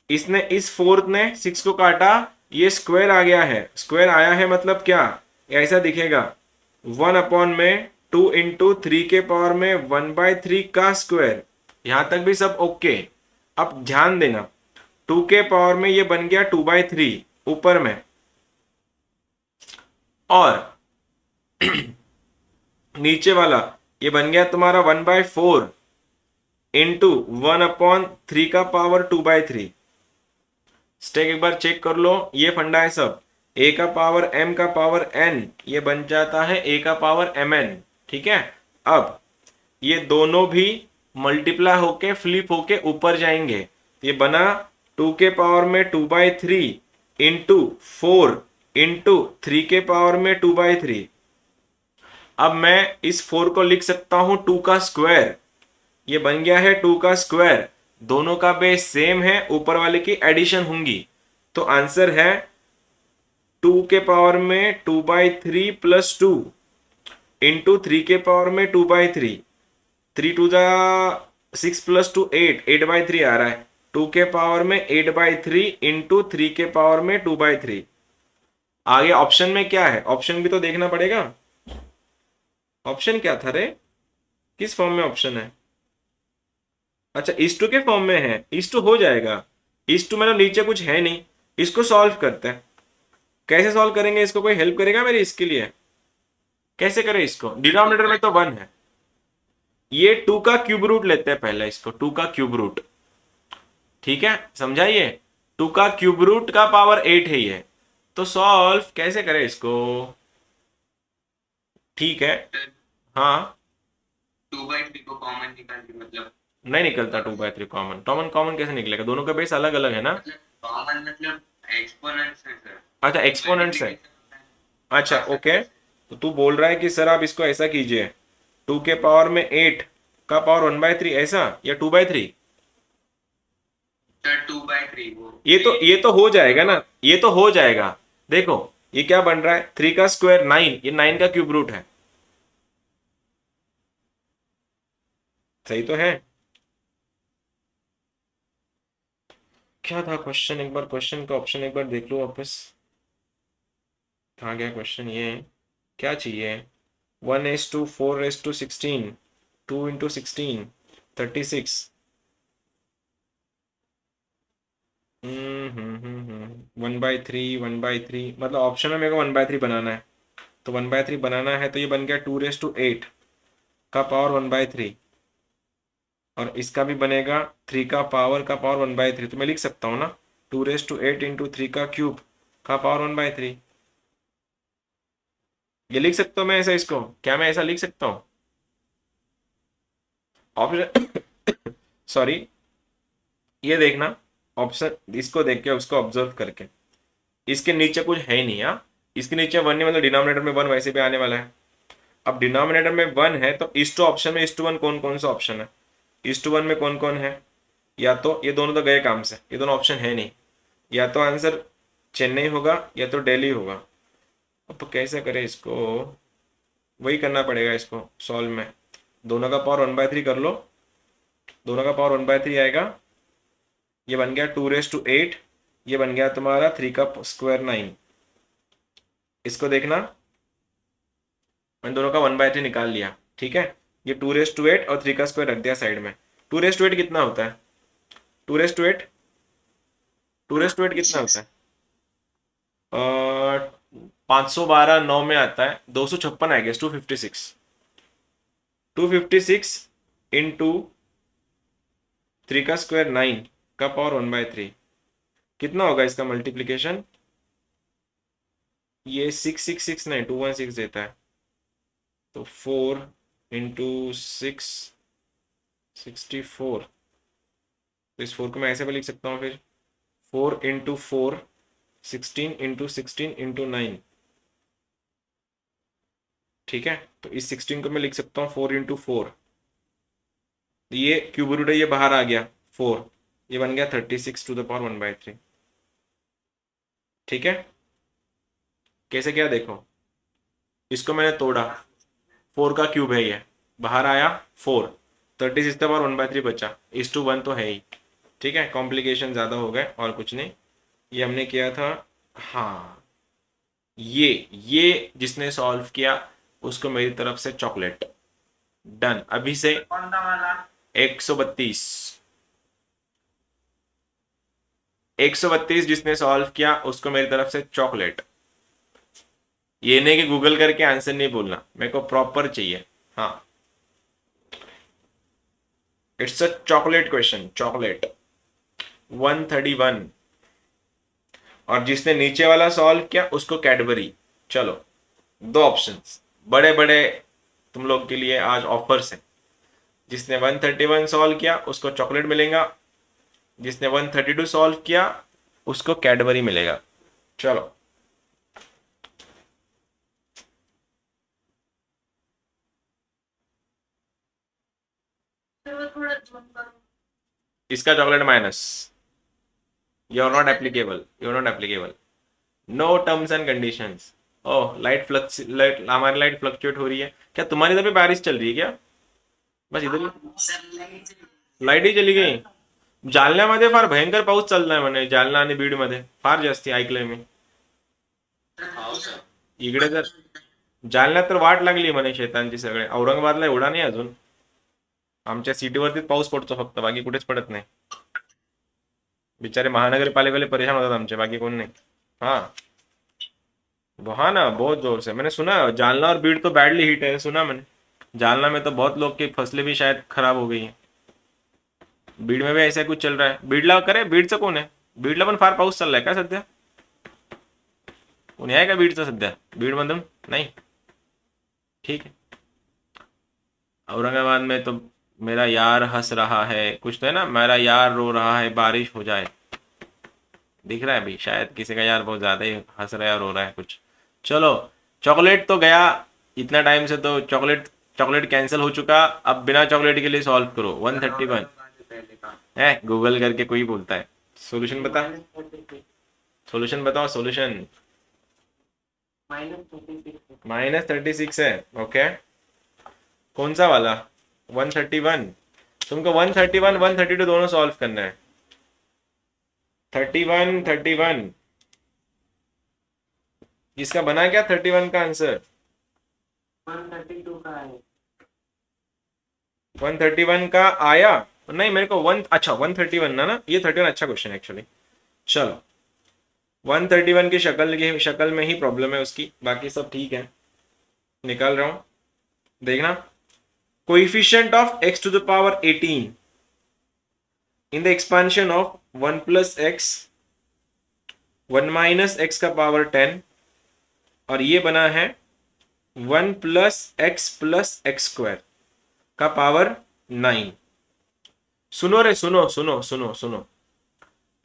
इसने इस फोर्थ ने 6 को काटा, ये स्क्वायर आ गया है. स्क्वायर आया है मतलब क्या? ऐसा दिखेगा, 1/2 इंटू 3 के पावर में 1/3 का स्क्वायर. यहां तक भी सब ओके. अब ध्यान देना, 2 के पावर में ये बन गया 2/3 ऊपर में, और नीचे वाला ये बन गया तुम्हारा 1/4 इंटू 1/3 का पावर 2/3. स्टेक एक बार चेक कर लो, ये फंडा है सब. a का पावर m का पावर n, ये बन जाता है a का पावर mn. ठीक है, अब ये दोनों भी मल्टीप्लाई होके फ्लिप होके ऊपर जाएंगे. ये बना 2 के पावर में 2/3 इंटू 4 इंटू 3 के पावर में 2/3. अब मैं इस 4 को लिख सकता हूं 2 का स्क्वायर. ये बन गया है 2 का स्क्वायर. दोनों का बेस सेम है, ऊपर वाले की एडिशन होंगी. तो आंसर है 2 के पावर में 2/3 प्लस 2 इंटू 3 के पावर में 2/3. 3 2 जा 6 प्लस 2 8, 8/3 आ रहा है. 2 के पावर में 8/3 इंटू 3 के पावर में 2/3. आगे ऑप्शन में क्या है? ऑप्शन भी तो देखना पड़ेगा. ऑप्शन क्या था रे? किस फॉर्म में ऑप्शन है? अच्छा, इस टू के फॉर्म में है. इस टू हो जाएगा. इस टू मतलब नीचे कुछ है नहीं. इसको सॉल्व करते हैं. कैसे सॉल्व करेंगे इसको? कोई हेल्प करेगा मेरी इसके लिए? कैसे करें इसको? डिनोमिनेटर में तो 1 है. ये 2 का क्यूब रूट लेते हैं पहले. इसको 2 का क्यूब रूट. ठीक है, समझाइए. 2 का क्यूब रूट का पावर 8 है ये. तो सॉल्व कैसे करें इसको? ठीक है, हाँ, 2/3 को कॉमन निकाल के, मतलब नहीं निकलता 2/3 कॉमन. कॉमन कैसे निकलेगा? दोनों का बेस अलग अलग है ना. कॉमन मतलब एक्सपोनेंट्स है सर. अच्छा, एक्सपोनेंट्स है. अच्छा ओके, तो तू बोल रहा है कि सर आप इसको ऐसा कीजिए, 2 के पावर में 8 का पावर 1/3 ऐसा, या 2/3. सर 2/3 वो ये तो हो जाएगा ना, ये तो हो जाएगा. देखो ये क्या बन रहा है, 3 का स्क्वायर 9, ये 9 का क्यूब रूट है. सही तो है. क्या था क्वेश्चन? एक बार क्वेश्चन का ऑप्शन एक बार देख लो वापस. कहाँ गया क्वेश्चन? ये क्या चाहिए? 1:4:16, 2 × 16, 36। 1/3, 1/3, मतलब ऑप्शन में मेरे को 1/3 बनाना है, तो 1/3 बनाना है तो ये बन गया 2:8 का पावर 1/3, और इसका भी बनेगा 3 का पावर 1/3, तो मैं लिख सकता हूँ ना 2:8 × 3 का क्यूब का पावर 1/3। ये लिख सकता हूँ मैं ऐसा, इसको क्या मैं ऐसा लिख सकता हूँ? ऑप्शन सॉरी, ये देखना, ऑप्शन इसको देख के उसको ऑब्जर्व करके, इसके नीचे कुछ है ही नहीं। हाँ, इसके नीचे 1 है, मतलब डिनोमिनेटर में 1 वैसे भी आने वाला है। अब डिनोमिनेटर में 1 है तो इस टू ऑप्शन में, इस टू 1 कौन कौन सा ऑप्शन है? इस टू 1 में कौन कौन है? या तो ये दोनों तो गए काम से, ये दोनों ऑप्शन है नहीं, या तो आंसर चेन्नई होगा या तो दिल्ली होगा। अब तो कैसे करें इसको? वही करना पड़ेगा इसको सॉल्व में, दोनों का पावर 1/3 कर लो, दोनों का पावर 1/3 आएगा। ये बन गया 2:8, ये बन गया तुम्हारा 3 का स्क्वायर 9। इसको देखना, मैंने दोनों का 1/3 निकाल लिया, ठीक है। ये 2:8 और 3 का स्क्वायर रख दिया साइड में। 2:8 कितना होता है? 2:8 2:8 कितना होता है? 512 9 में आता है, 256 आई गेस, 256, 256 इंटू 3 का स्क्वायर 9 का पावर 1/3, कितना होगा इसका मल्टीप्लीकेशन? ये 6669 216 देता है, तो 4 × 6 64, तो इस 4 को मैं ऐसे भी लिख सकता हूँ फिर, 4 × 4 16 × 16 × 9, ठीक है। तो इस 16 को मैं लिख सकता हूँ 4 × 4, ये क्यूब रूट है, ये बाहर आ गया 4, ये बन गया 36 टू द पावर 1/3, ठीक है। कैसे क्या देखो, इसको मैंने तोड़ा, 4 का क्यूब है ये, बाहर आया 4, 36 द पावर 1/3 बचा, इस टू 1 तो है ही, ठीक है। कॉम्प्लिकेशन ज़्यादा हो गए और कुछ नहीं, ये हमने किया था। हाँ, ये जिसने सॉल्व किया उसको मेरी तरफ से चॉकलेट, डन। अभी से कौन सा वाला? 132 132 जिसने सॉल्व किया उसको मेरी तरफ से चॉकलेट। ये नहीं कि गूगल करके आंसर नहीं बोलना, मेरे को प्रॉपर चाहिए। हाँ, it's a chocolate question, chocolate. 131, और जिसने नीचे वाला सॉल्व किया उसको कैडबरी। चलो, 2 ऑप्शंस बड़े बड़े तुम लोग के लिए आज ऑफर्स है। जिसने 131 सॉल्व किया उसको चॉकलेट मिलेगा, जिसने 132 सॉल्व किया उसको कैडबरी मिलेगा। चलो, इसका chocolate minus, you are not applicable, you are not applicable, no terms and conditions. Oh, हमारी लाइट फ्लक्चुएट हो रही है क्या? तुम्हारी इधर भी बारिश चल रही है क्या? बस इधर लाईट ही चली गई। जालन्यामध्ये फार भयंकर पाऊस चाललाय म्हणे, जालना आणि बीड मध्ये फार जास्ती ऐकलंय मी। इकडे तर जालन्यात तर वाट लागली म्हणे शेतांची सगळे, औरंगाबादला एवढा नाही अजून, आमच्या सिटीवरतीच पाऊस पडतो फक्त, बाकी कुठेच पडत नाही। बिचारे महानगरपालिकेवाले परेशान होतात आमचे, बाकी कोण नहीं। हाँ, हाँ ना, बहुत जोर से मैंने सुना। जालना और बीड़ तो बैडली हिट है, सुना मैंने। जालना में तो बहुत लोग की फसलें भी शायद खराब हो गई हैं, बीड में भी ऐसा कुछ चल रहा है। बीडला करे, बीडचं कोण आहे? बीडला पण फार पाऊस चाललाय का सध्या? कोणी आहे का बीडचं सध्या? बीड मधून नहीं, ठीक है। औरंगाबाद में तो मेरा यार हंस रहा है, कुछ तो है ना, मेरा यार रो रहा है बारिश हो जाए, दिख रहा है अभी, शायद किसी का यार बहुत ज्यादा ही हंस रहा है और रो रहा है कुछ। चलो, चॉकलेट तो गया, इतना टाइम से तो चॉकलेट चॉकलेट कैंसिल हो चुका। अब बिना चॉकलेट के लिए सॉल्व करो 131 है, गूगल करके कोई बोलता है। सॉल्यूशन बता, सॉल्यूशन बताओ, सॉल्यूशन। -36 है, ओके। कौन सा वाला? 131। तुमको 131 132 दोनों सॉल्व करना है। 31 31 इसका बना क्या 31 का आंसर? 132 का है। 131 का आया नहीं मेरे को अच्छा 131 ना ये 31 अच्छा क्वेश्चन एक्चुअली। चलो 131 की शक्ल में ही प्रॉब्लम है उसकी, बाकी सब ठीक है, निकाल रहा हूं। देखना, coefficient of x to the power 18 in the expansion of 1 plus x 1 minus x का पावर 10 और ये बना है 1 प्लस एक्स स्क्वायर का पावर 9। सुनो रे, सुनो सुनो सुनो सुनो,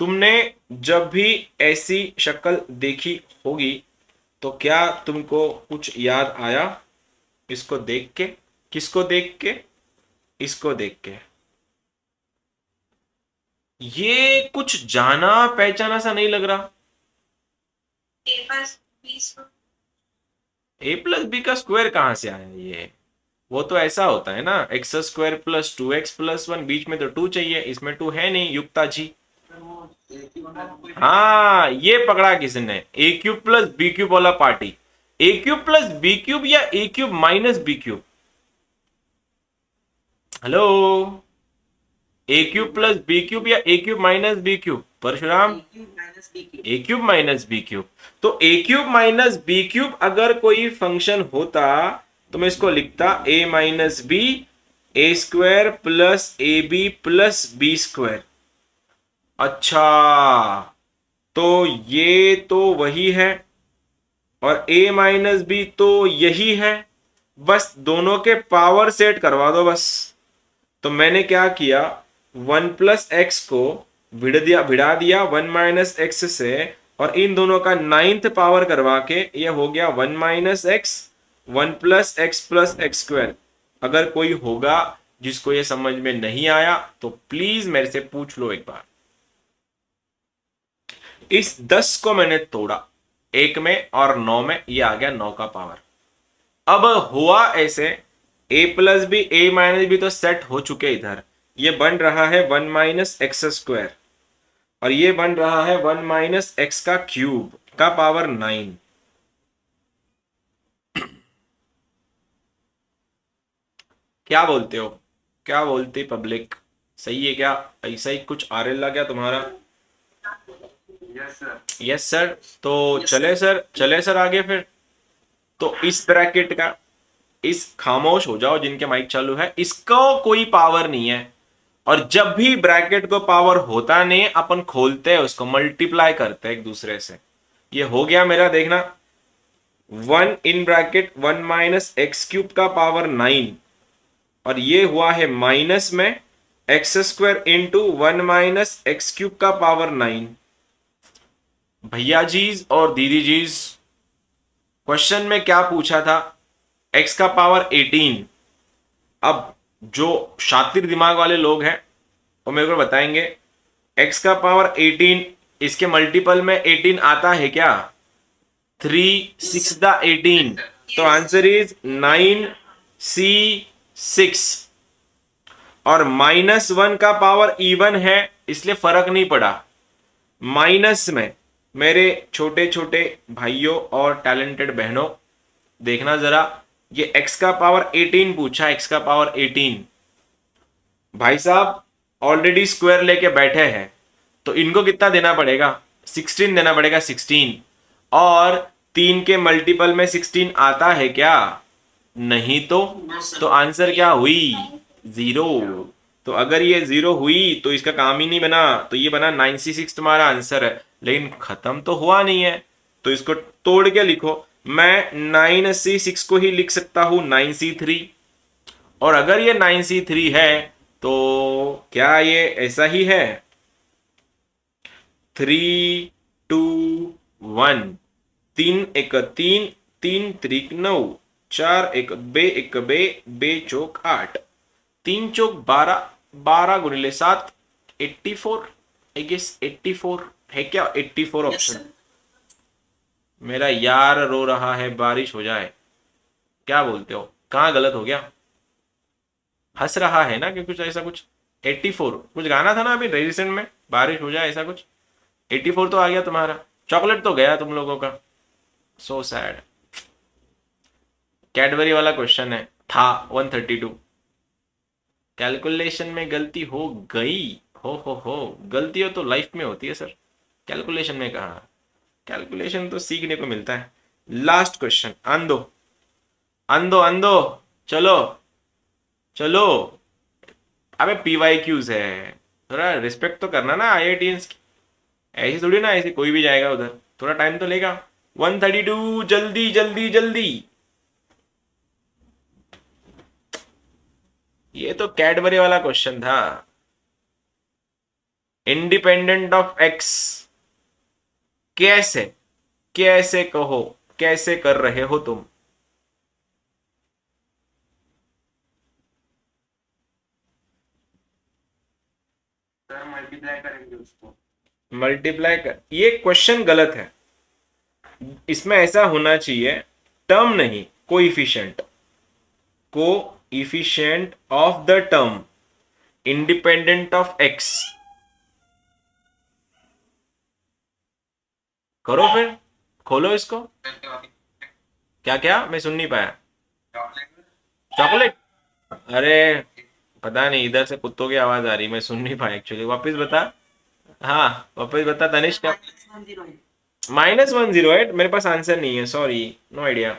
तुमने जब भी ऐसी शक्ल देखी होगी तो क्या तुमको कुछ याद आया इसको देख के? किसको देख के? इसको देख के। ये कुछ जाना पहचाना सा नहीं लग रहा। ए प्लस बी का स्क्वायर कहां से आया ये? वो तो ऐसा होता है ना, x square plus 2x plus 1, बीच में तो 2 चाहिए, इसमें 2 है नहीं युक्ता जी। हाँ ये पकड़ा किसने, A cube plus B cube वाला party. A cube plus B cube या A cube minus B cube? Hello, A cube plus B cube या A cube minus B cube? Parshuram, A cube minus B cube. तो A cube minus B cube अगर कोई फंक्शन होता तो मैं इसको लिखता A minus B A square plus A B plus B square. अच्छा तो ये तो वही है और a माइनस बी तो यही है, बस दोनों के पावर सेट करवा दो बस। तो मैंने क्या किया, 1 प्लस एक्स को भिड़ा दिया 1 माइनस एक्स से और इन दोनों का 9th पावर करवा के ये हो गया 1 minus x 1 plus x square. अगर कोई होगा जिसको ये समझ में नहीं आया तो प्लीज मेरे से पूछ लो एक बार। इस 10 को मैंने तोड़ा 1 में और 9 में, ये आ गया 9 का पावर। अब हुआ ऐसे, a plus b a minus b तो सेट हो चुके इधर, ये बन रहा है 1 माइनस एक्स स्क्वायर और ये बन रहा है 1 माइनस एक्स का क्यूब का पावर 9। क्या बोलते हो, क्या बोलती पब्लिक, सही है क्या? ऐसा ही कुछ आरएल लगा क्या तुम्हारा? Yes sir. तो चले सर आगे फिर। तो इस ब्रैकेट का, इस खामोश हो जाओ जिनके माइक चालू है, इसको कोई पावर नहीं है और जब भी ब्रैकेट को पावर होता नहीं अपन खोलते हैं उसको, मल्टीप्लाई करते हैं एक दूसरे से। ये हो गया मेरा, देखना 1 in bracket 1 minus x cube का पावर 9 और ये हुआ है माइनस में x square into 1 minus x cube का पावर 9। भैया जीज और दीदी जीज, क्वेश्चन में क्या पूछा था, x का पावर 18। अब जो शातिर दिमाग वाले लोग हैं वो मेरे को बताएंगे x का पावर 18 इसके मल्टीपल में 18 आता है क्या? 3 6 द 18, तो आंसर इज 9c6 और -1 का पावर इवन है इसलिए फर्क नहीं पड़ा। माइनस में मेरे छोटे छोटे भाइयों और टैलेंटेड बहनों देखना जरा, ये x का पावर 18 पूछा, x का पावर 18। भाई साहब ऑलरेडी स्क्वायर लेके बैठे हैं तो इनको कितना देना पड़ेगा? 16 देना पड़ेगा, 16। और 3 के मल्टीपल में 16 आता है क्या? नहीं तो आंसर क्या हुई? 0। तो अगर ये 0 हुई तो इसका काम ही नहीं बना, तो ये बना 9c6 तुम्हारा आंसर है। लेकिन खत्म तो हुआ नहीं है तो इसको तोड़ के लिखो। मैं 9c6 को ही लिख सकता हूं 9c3 और अगर ये 9c3 है तो क्या ये ऐसा ही है? 3 2 1, 3 1 3 3 3 9 4 1 बे 1 बे बे चौक 8 3 चौक 12 12 गुणिले 7 84। आई गेस 84 है क्या? 84 ऑप्शन। मेरा यार रो रहा है, बारिश हो जाए। क्या बोलते हो, कहाँ गलत हो गया? हंस रहा है ना कि कुछ ऐसा कुछ 84 कुछ गाना था ना अभी रिसेंट में, बारिश हो जाए ऐसा कुछ। 84 तो आ गया तुम्हारा, चॉकलेट तो गया तुम लोगों का। So sad. कैडबरी वाला क्वेश्चन है था 132। कैलकुलेशन में गलती हो गई, हो गलती हो तो लाइफ में होती है सर, कैलकुलेशन में कहा, कैलकुलेशन तो सीखने को मिलता है। लास्ट क्वेश्चन, आंदो आंदो आंदो, चलो चलो। अबे पीवाईक्यूज है, थोड़ा रिस्पेक्ट तो करना ना आईआईटीएंस की, ऐसी थोड़ी ना ऐसे कोई भी जाएगा उधर, थोड़ा टाइम तो लेगा। 132, जल्दी जल्दी जल्दी। ये तो कैडबरी वाला क्वेश्चन था। इंडिपेंडेंट ऑफ एक्स कैसे, कैसे कहो, कैसे कर रहे हो तुम? सर मल्टीप्लाई करेंगे उसको। मल्टीप्लाई कर, ये क्वेश्चन गलत है। इसमें ऐसा होना चाहिए टर्म नहीं, coefficient, coefficient of the term independent of x. करो फिर, खोलो इसको। क्या क्या, मैं सुन नहीं पाया। चॉकलेट? अरे पता नहीं, इधर से कुत्तों की आवाज आ रही, मैं सुन नहीं पाया एक्चुअली। वापस बता। हाँ वापस बता तनिष्क। क्या? -108? मेरे पास आंसर नहीं है, सॉरी, नो आइडिया,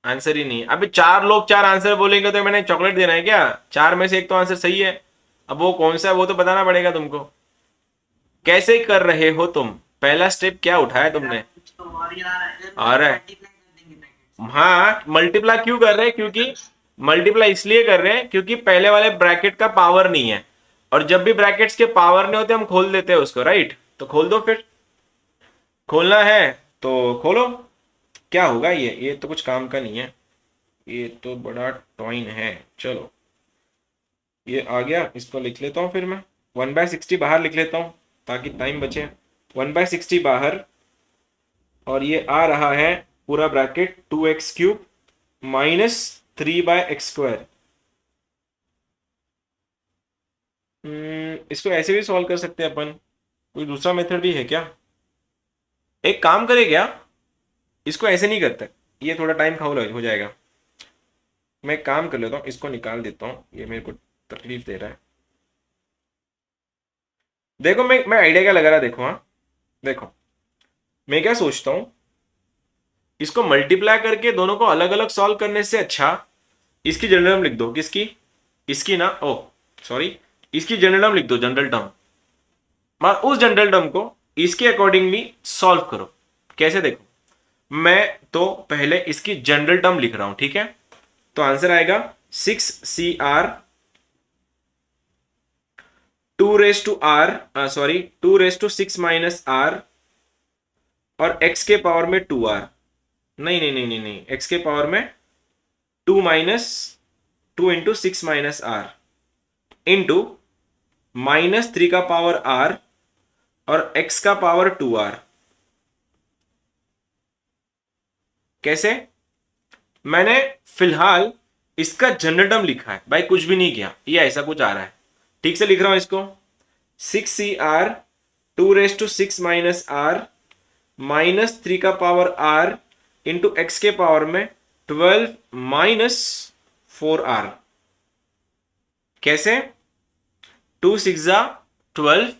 आंसर ही नहीं। अभी 4 लोग 4 आंसर बोलेंगे तो मैंने चॉकलेट देना है क्या? 4 में से एक तो आंसर सही है, अब वो कौन सा है वो तो बताना पड़ेगा तुमको। कैसे कर रहे हो तुम, पहला स्टेप क्या उठाया तुमने? और हाँ, मल्टीप्लाई क्यों कर रहे हैं? क्योंकि मल्टीप्लाई इसलिए कर रहे हैं क्योंकि पहले वाले ब्रैकेट का पावर नहीं है, और जब भी ब्रैकेट्स के पावर नहीं होते हम खोल देते हैं उसको, राइट? तो खोल दो फिर, खोलना है तो खोलो। क्या होगा ये तो कुछ काम का नहीं है, ये तो बड़ा टॉइन है। चलो ये आ गया, इसको लिख लेता हूँ फिर मैं 1/60 बाहर लिख लेता हूँ ताकि टाइम बचे। 1/60 बाहर, और ये आ रहा है पूरा ब्रैकेट 2x³ -3/x²। इसको ऐसे भी सॉल्व कर सकते हैं अपन, कोई दूसरा मेथड भी है क्या? एक काम करे क्या, इसको ऐसे नहीं करते, ये थोड़ा टाइम हो जाएगा। मैं एक काम कर लेता हूँ, इसको निकाल देता हूँ, ये मेरे को तकलीफ दे रहा है। देखो मैं आइडिया क्या लगा रहा, देखो। हाँ देखो, मैं क्या सोचता हूं, इसको मल्टीप्लाई करके दोनों को अलग अलग सॉल्व करने से अच्छा इसकी जनरल टर्म लिख दो। किसकी? इसकी ना, ओ सॉरी, इसकी जनरल टर्म लिख दो, जनरल टर्म, और उस जनरल टर्म को इसके अकॉर्डिंगली सॉल्व करो। कैसे? देखो, मैं तो पहले इसकी जनरल टर्म लिख रहा हूं, ठीक है? तो आंसर आएगा 6CR 2 और x के पावर में 2r, नहीं नहीं नहीं नहीं नहीं, x के पावर में 2 × 6 - r इंटू -3 का पावर r और x का पावर 2r। कैसे? मैंने फिलहाल इसका जनरल टर्म लिखा है भाई, कुछ भी नहीं किया, ये ऐसा कुछ आ रहा है। ठीक से लिख रहा हूं इसको, 6CR 2 × 6 - r -3 का पावर r इंटू x के पावर में 12 - 4r। कैसे? 2 × 6 = 12,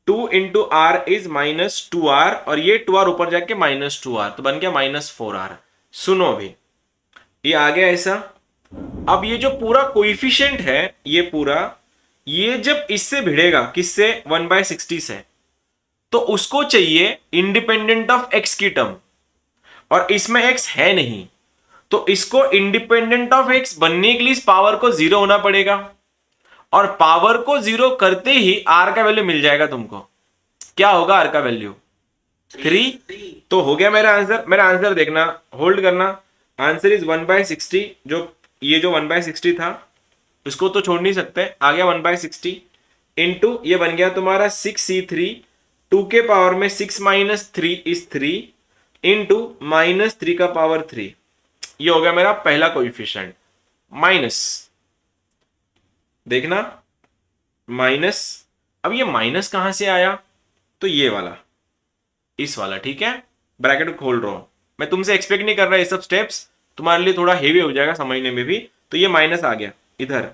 2 × r इज -2r, और ये 2r ऊपर जाके -2r, तो बन गया -4r। सुनो अभी, ये आ गया ऐसा। अब ये जो पूरा कोइफिशिएंट है, ये पूरा, ये जब इससे भिड़ेगा, किससे? 1/60 से, तो उसको चाहिए इंडिपेंडेंट ऑफ x की टर्म, और इसमें x है नहीं, तो इसको इंडिपेंडेंट ऑफ x बनने के लिए इस पावर को 0 होना पड़ेगा, और पावर को 0 करते ही r का वैल्यू मिल जाएगा तुमको। क्या होगा r का वैल्यू? 3। तो हो गया मेरा आंसर। मेरा आंसर देखना, होल्ड करना, आंसर इज 1/60। जो ये जो 1/60 था उसको तो छोड़ नहीं सकते, आ गया 1/60 इंटू ये बन गया तुम्हारा 6C3, 2 के पावर में 6 - 3 इज 3 इंटू -3 का पावर 3। ये हो गया मेरा पहला कोइफिशिएंट, माइनस, देखना माइनस। अब ये माइनस कहां से आया? तो ये वाला, इस वाला, ठीक है? ब्रैकेट खोल रहा हूं, मैं तुमसे एक्सपेक्ट नहीं कर रहा ये सब स्टेप्स, तुम्हारे लिए थोड़ा हेवी हो जाएगा समझने में भी। तो ये माइनस आ गया इधर,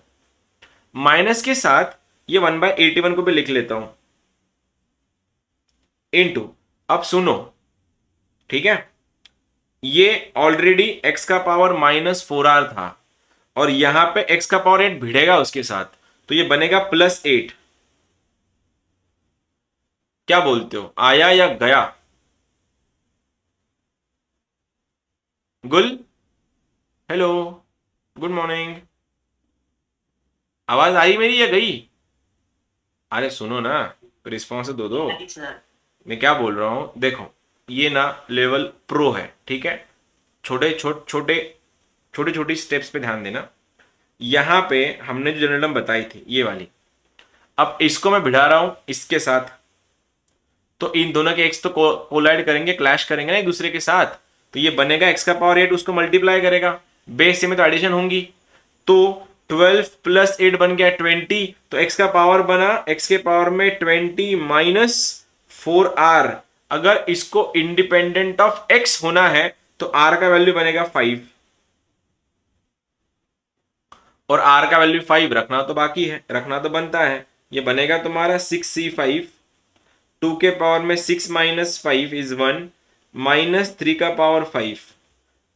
माइनस के साथ ये 1/81 को भी लिख लेता हूं इनटू, अब सुनो ठीक है, ये ऑलरेडी x का पावर -4r था और यहां पे x का पावर 8 भिड़ेगा उसके साथ, तो ये बनेगा +8। क्या बोलते हो, आया या गया? गुल, हेलो, गुड मॉर्निंग, आवाज आई मेरी या गई? अरे सुनो ना, रिस्पॉन्स दो दो। सर मैं क्या बोल रहा हूं, देखो ये ना लेवल प्रो है, ठीक है, छोटे छोटी स्टेप्स पे ध्यान देना। यहां पे हमने जो जनरल नंबर बताई थी ये वाली, अब इसको मैं भिड़ा रहा हूं इसके साथ, तो इन दोनों के एक्स तो कोलाइड करेंगे, क्लैश करेंगे ना एक दूसरे के साथ, तो ये बनेगा x का पावर 8 उसको मल्टीप्लाई करेगा, बेस से में तो एडिशन होंगी, तो 12 + 8 बन गया 20, तो x का पावर बना, x के पावर में 20 - 4r। अगर इसको इंडिपेंडेंट ऑफ x होना है तो r का वैल्यू बनेगा 5, और r का वैल्यू 5 रखना तो बाकी है, रखना तो बनता है। ये बनेगा तुम्हारा 6c5, 2 के पावर में 6 - 5 इज 1, -3 का पावर 5।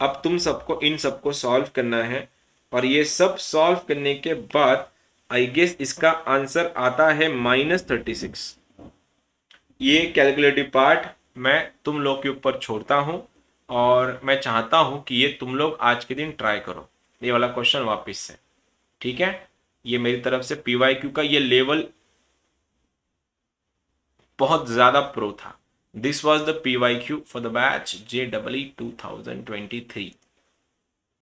अब तुम सबको इन सबको सॉल्व करना है, और ये सब सॉल्व करने के बाद आई गेस इसका आंसर आता है -36। ये कैलकुलेटिव पार्ट मैं तुम लोग के ऊपर छोड़ता हूं, और मैं चाहता हूं कि ये तुम लोग आज के दिन ट्राई करो ये वाला क्वेश्चन वापस से, ठीक है। ये मेरी तरफ से PYQ का ये लेवल बहुत ज्यादा प्रो था। This was the PYQ for the batch JEE 2023।